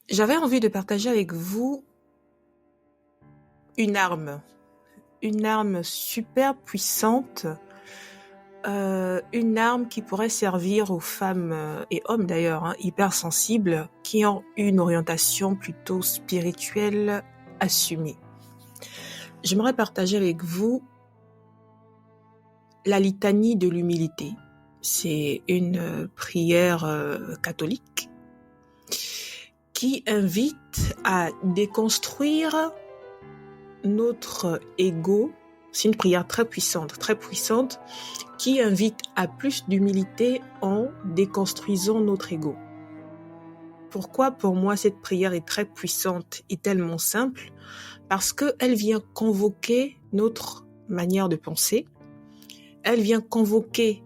J'avais envie de partager avec vous une arme. Une arme super puissante. Une arme qui pourrait servir aux femmes et hommes d'ailleurs, hypersensibles, qui ont une orientation plutôt spirituelle assumée. J'aimerais partager avec vous la litanie de l'humilité. C'est une prière catholique qui invite à déconstruire notre ego. C'est une prière très puissante, qui invite à plus d'humilité en déconstruisant notre ego. Pourquoi pour moi cette prière est très puissante et tellement simple? Parce qu'elle vient convoquer notre manière de penser, elle vient convoquer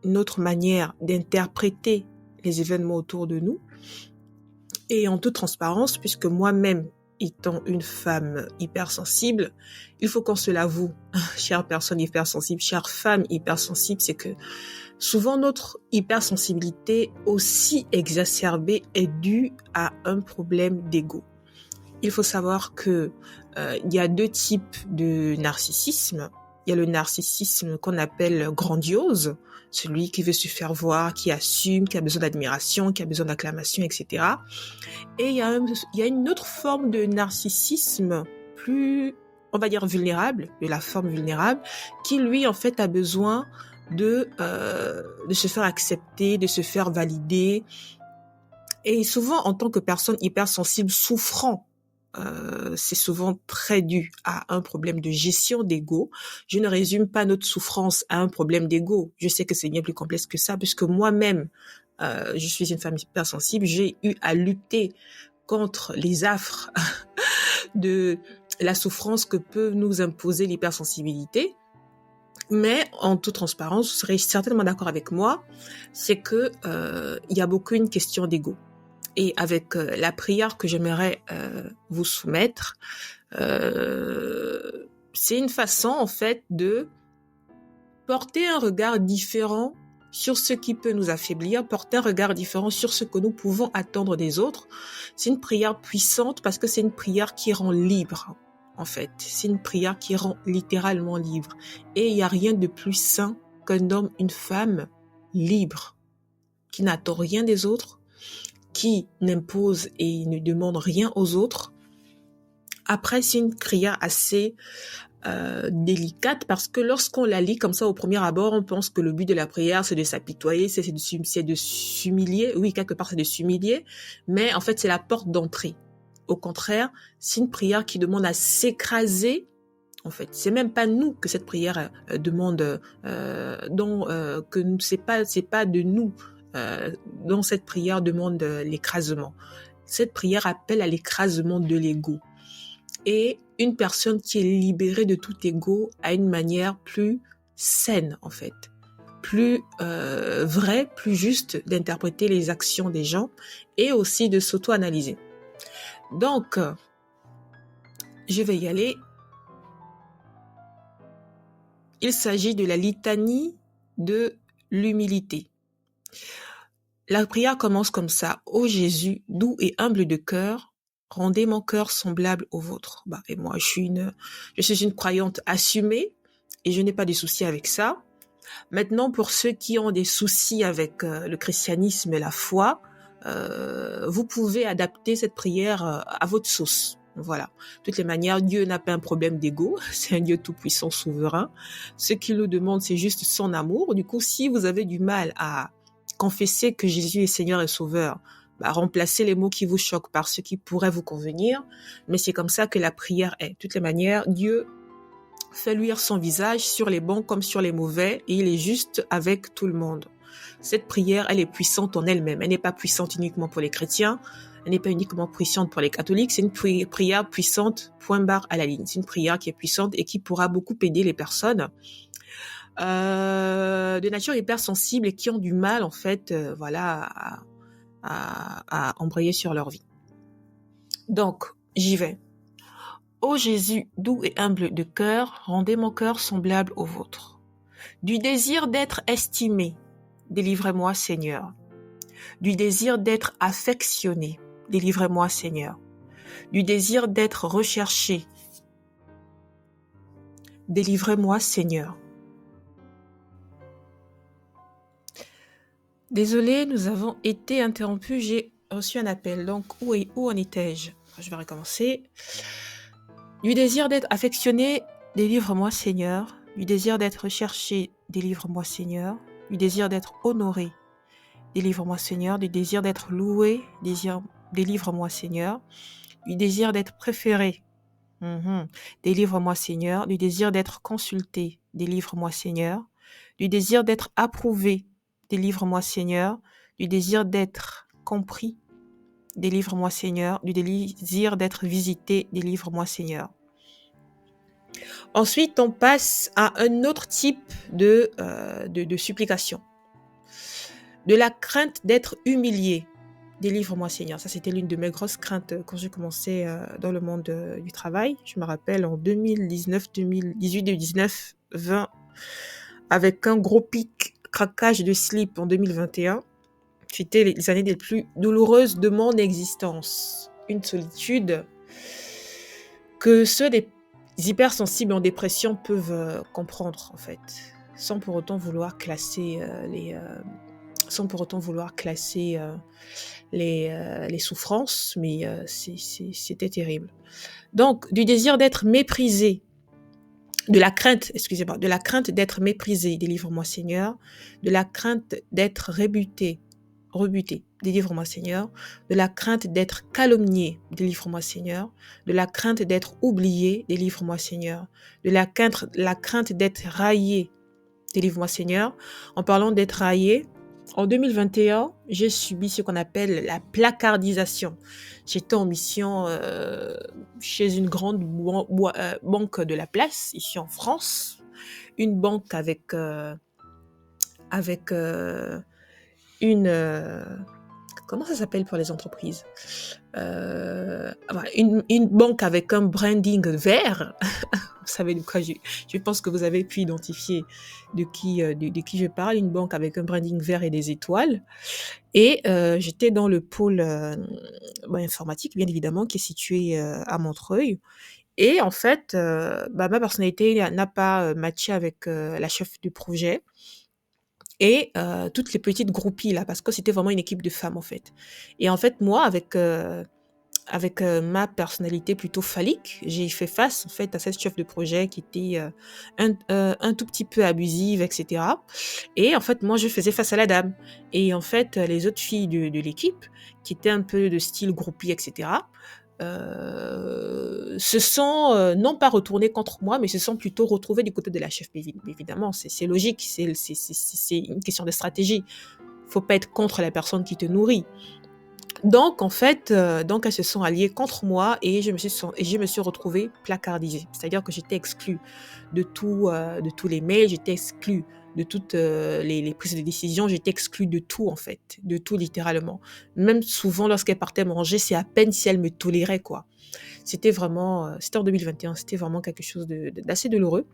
notre manière d'interpréter les événements autour de nous, et en toute transparence, puisque moi-même, étant une femme hypersensible, il faut qu'on se l'avoue, chère personne hypersensible, chère femme hypersensible, c'est que souvent notre hypersensibilité aussi exacerbée est due à un problème d'ego. Il faut savoir que il y a deux types de narcissisme. Il y a le narcissisme qu'on appelle grandiose, celui qui veut se faire voir, qui assume, qui a besoin d'admiration, qui a besoin d'acclamation, etc. Et il y a une autre forme de narcissisme plus, on va dire, vulnérable, de la forme vulnérable, qui lui, en fait, a besoin de se faire accepter, de se faire valider. Et souvent, en tant que personne hypersensible souffrant, c'est souvent très dû à un problème de gestion d'ego. Je ne résume pas notre souffrance à un problème d'ego. Je sais que c'est bien plus complexe que ça, puisque moi-même, je suis une femme hypersensible. J'ai eu à lutter contre les affres de la souffrance que peut nous imposer l'hypersensibilité. Mais en toute transparence, vous serez certainement d'accord avec moi, c'est que il y a beaucoup une question d'ego. Et avec la prière que j'aimerais vous soumettre, c'est une façon en fait de porter un regard différent sur ce qui peut nous affaiblir, porter un regard différent sur ce que nous pouvons attendre des autres. C'est une prière puissante parce que c'est une prière qui rend libre, en fait. C'est une prière qui rend littéralement libre. Et il n'y a rien de plus sain qu'un homme, une femme libre, qui n'attend rien des autres, qui n'impose et ne demande rien aux autres. Après, c'est une prière assez délicate parce que lorsqu'on la lit comme ça au premier abord, on pense que le but de la prière, c'est de s'apitoyer, c'est de s'humilier. Oui, quelque part, c'est de s'humilier, mais en fait, c'est la porte d'entrée. Au contraire, c'est une prière qui demande à s'écraser. En fait, c'est même pas nous que cette prière demande, que c'est pas de nous dont cette prière demande l'écrasement. Cette prière appelle à l'écrasement de l'ego. Et une personne qui est libérée de tout ego a une manière plus saine, en fait, plus vraie, plus juste d'interpréter les actions des gens et aussi de s'auto-analyser. Donc, je vais y aller. Il s'agit de la litanie de l'humilité. La prière commence comme ça. Ô Jésus, doux et humble de cœur, rendez mon cœur semblable au vôtre. Et moi, je suis une croyante assumée et je n'ai pas de soucis avec ça. Maintenant, pour ceux qui ont des soucis avec le christianisme et la foi, vous pouvez adapter cette prière à votre sauce. Voilà. De toutes les manières, Dieu n'a pas un problème d'ego. C'est un Dieu tout-puissant, souverain. Ce qu'il nous demande, c'est juste son amour. Du coup, si vous avez du mal à confesser que Jésus est Seigneur et Sauveur, remplacez les mots qui vous choquent par ceux qui pourraient vous convenir. Mais c'est comme ça que la prière est. De toutes les manières, Dieu fait luire son visage sur les bons comme sur les mauvais et il est juste avec tout le monde. Cette prière, elle est puissante en elle-même. Elle n'est pas puissante uniquement pour les chrétiens. Elle n'est pas uniquement puissante pour les catholiques. C'est une prière puissante, point barre à la ligne. C'est une prière qui est puissante et qui pourra beaucoup aider les personnes de nature hypersensible et qui ont du mal, en fait, à embrayer sur leur vie. Donc, j'y vais. Ô Jésus, doux et humble de cœur, rendez mon cœur semblable au vôtre. Du désir d'être estimé, délivrez-moi, Seigneur. Du désir d'être affectionné, délivrez-moi Seigneur. Du désir d'être recherché, délivrez-moi Seigneur. Désolée, nous avons été interrompus, j'ai reçu un appel. Donc, où en étais-je? Je vais recommencer. Du désir d'être affectionné, délivre-moi Seigneur. Du désir d'être recherché, délivre-moi Seigneur. Du désir d'être honoré, délivre-moi Seigneur. Du désir d'être loué, délivre-moi Seigneur. Du désir d'être préféré, délivre-moi Seigneur. Du désir d'être consulté, délivre-moi Seigneur. Du désir d'être approuvé, délivre-moi Seigneur. Du désir d'être compris, délivre-moi Seigneur. Du désir d'être visité, délivre-moi Seigneur. Ensuite, on passe à un autre type de supplication. De la crainte d'être humilié, délivre-moi Seigneur. Ça, c'était l'une de mes grosses craintes quand j'ai commencé dans le monde du travail. Je me rappelle en 2019, 2018, 2019, 20, avec un gros pic craquage de slip en 2021. C'était les années les plus douloureuses de mon existence. Une solitude que ceux des hypersensibles en dépression peuvent comprendre, en fait, sans pour autant vouloir classer les souffrances, mais c'était terrible. Donc, du désir d'être méprisé, de la crainte d'être méprisé, délivre-moi Seigneur. De la crainte d'être rebuté, délivre-moi Seigneur. De la crainte d'être calomnié, délivre-moi Seigneur. De la crainte d'être oublié, délivre-moi Seigneur. De la crainte d'être raillé, délivre-moi Seigneur. En parlant d'être raillé, en 2021, j'ai subi ce qu'on appelle la placardisation. J'étais en mission chez une grande banque de la place, ici en France. Une banque avec une... comment ça s'appelle pour les entreprises? Une banque avec un branding vert. Vous savez de quoi je pense que vous avez pu identifier de qui je parle. Une banque avec un branding vert et des étoiles. Et j'étais dans le pôle informatique, bien évidemment, qui est situé à Montreuil. Et en fait, ma personnalité n'a pas matché avec la chef du projet et toutes les petites groupies là, parce que c'était vraiment une équipe de femmes en fait. Et en fait, moi, avec ma personnalité plutôt phallique, j'ai fait face en fait à cette chef de projet qui était un tout petit peu abusive, etc. Et en fait, moi, je faisais face à la dame. Et en fait, les autres filles de l'équipe, qui étaient un peu de style groupie, etc., se sont non pas retournées contre moi, mais se sont plutôt retrouvées du côté de la chef. Évidemment, c'est logique, c'est une question de stratégie. Faut pas être contre la personne qui te nourrit. Donc, en fait, elles se sont alliées contre moi et je me suis retrouvée placardisée. C'est-à-dire que j'étais exclue de tous les mails, j'étais exclue de toutes les prises de décision, j'étais exclue de tout, en fait, de tout littéralement. Même souvent, lorsqu'elle partait manger, c'est à peine si elle me tolérait, quoi. C'était vraiment, c'était en 2021, c'était vraiment quelque chose d'assez douloureux.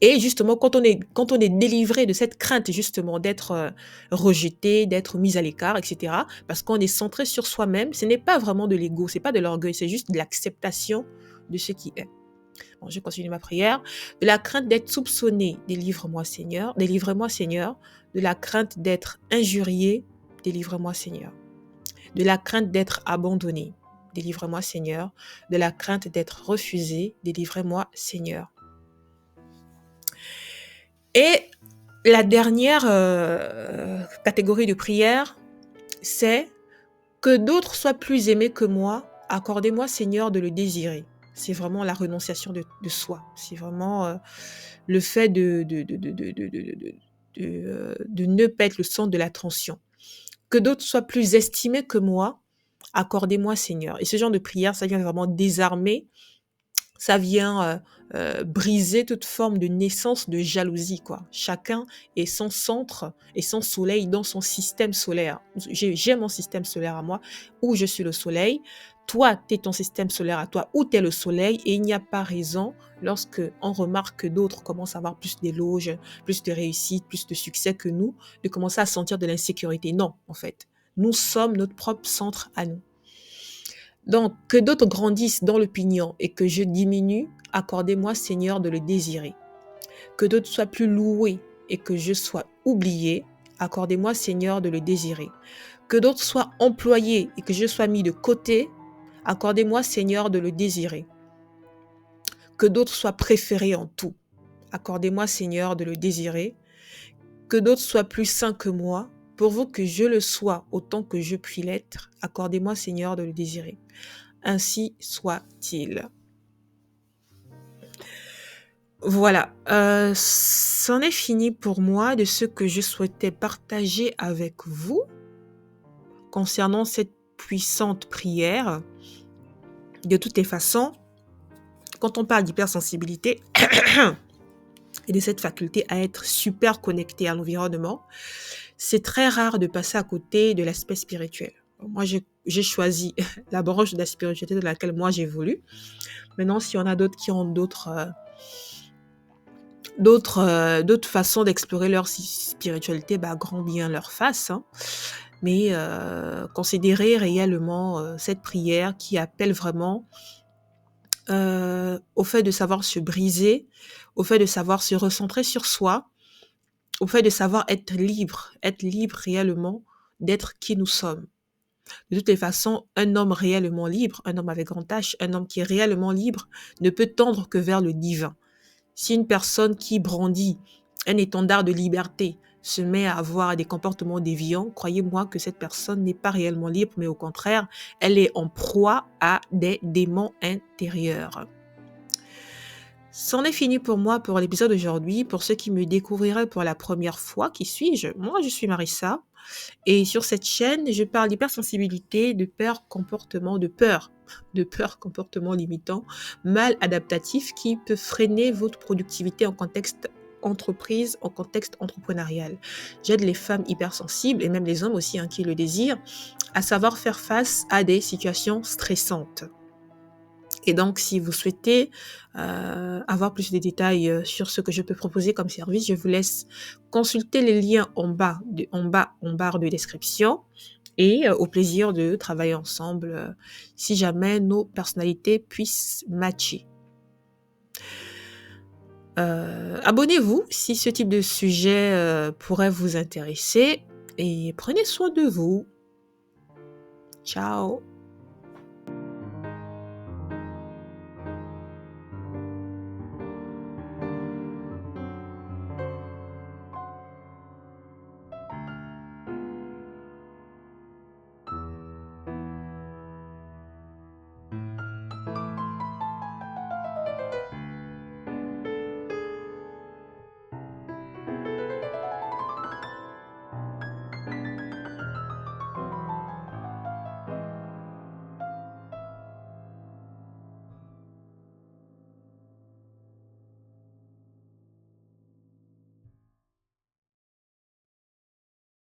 Et justement, quand on est délivré de cette crainte justement d'être rejeté, d'être mis à l'écart, etc., parce qu'on est centré sur soi-même, ce n'est pas vraiment de l'ego, c'est pas de l'orgueil, c'est juste de l'acceptation de ce qui est. Bon, je continue ma prière. De la crainte d'être soupçonné, délivre-moi Seigneur. Délivrez-moi Seigneur. De la crainte d'être injurié, délivrez-moi Seigneur. De la crainte d'être abandonné, délivrez-moi Seigneur. De la crainte d'être refusé, délivrez-moi Seigneur. Et la dernière catégorie de prière, c'est que d'autres soient plus aimés que moi. Accordez-moi, Seigneur, de le désirer. C'est vraiment la renonciation de soi. C'est vraiment le fait de ne pas être le centre de l'attention. Que d'autres soient plus estimés que moi. Accordez-moi, Seigneur. Et ce genre de prière, ça vient vraiment désarmer. Ça vient briser toute forme de naissance de jalousie, quoi. Chacun est son centre et son soleil dans son système solaire. J'ai mon système solaire à moi, où je suis le soleil. Toi, tu es ton système solaire à toi, où tu es le soleil. Et il n'y a pas raison, lorsque on remarque que d'autres commencent à avoir plus d'éloges, plus de réussite, plus de succès que nous, de commencer à sentir de l'insécurité. Non, en fait. Nous sommes notre propre centre à nous. Donc, que d'autres grandissent dans l'opinion et que je diminue, accordez-moi, Seigneur, de le désirer. Que d'autres soient plus loués et que je sois oublié, accordez-moi, Seigneur, de le désirer. Que d'autres soient employés et que je sois mis de côté, accordez-moi, Seigneur, de le désirer. Que d'autres soient préférés en tout, accordez-moi, Seigneur, de le désirer. Que d'autres soient plus saints que moi, pourvu que je le sois autant que je puis l'être, accordez-moi, Seigneur, de le désirer. Ainsi soit-il. Voilà, c'en est fini pour moi de ce que je souhaitais partager avec vous concernant cette puissante prière. De toutes les façons, quand on parle d'hypersensibilité et de cette faculté à être super connecté à l'environnement, c'est très rare de passer à côté de l'aspect spirituel. Moi, j'ai choisi la branche de la spiritualité dans laquelle moi j'évolue. Maintenant, s'il y en a d'autres qui ont d'autres façons d'explorer leur spiritualité, grand bien leur face. Hein. Mais considérez réellement cette prière qui appelle vraiment au fait de savoir se briser, au fait de savoir se recentrer sur soi, au fait de savoir être libre réellement d'être qui nous sommes. De toutes les façons, un homme réellement libre, un homme avec grand H, un homme qui est réellement libre, ne peut tendre que vers le divin. Si une personne qui brandit un étendard de liberté se met à avoir des comportements déviants, croyez-moi que cette personne n'est pas réellement libre, mais au contraire, elle est en proie à des démons intérieurs. C'en est fini pour moi pour l'épisode d'aujourd'hui. Pour ceux qui me découvriraient pour la première fois, qui suis-je? Moi, je suis Marissa. Et sur cette chaîne, je parle d'hypersensibilité, de peur, comportement limitant, mal adaptatif qui peut freiner votre productivité en contexte entreprise, en contexte entrepreneurial. J'aide les femmes hypersensibles et même les hommes aussi qui le désirent à savoir faire face à des situations stressantes. Et donc, si vous souhaitez avoir plus de détails sur ce que je peux proposer comme service, je vous laisse consulter les liens en barre de description et au plaisir de travailler ensemble si jamais nos personnalités puissent matcher. Abonnez-vous si ce type de sujet pourrait vous intéresser et prenez soin de vous. Ciao!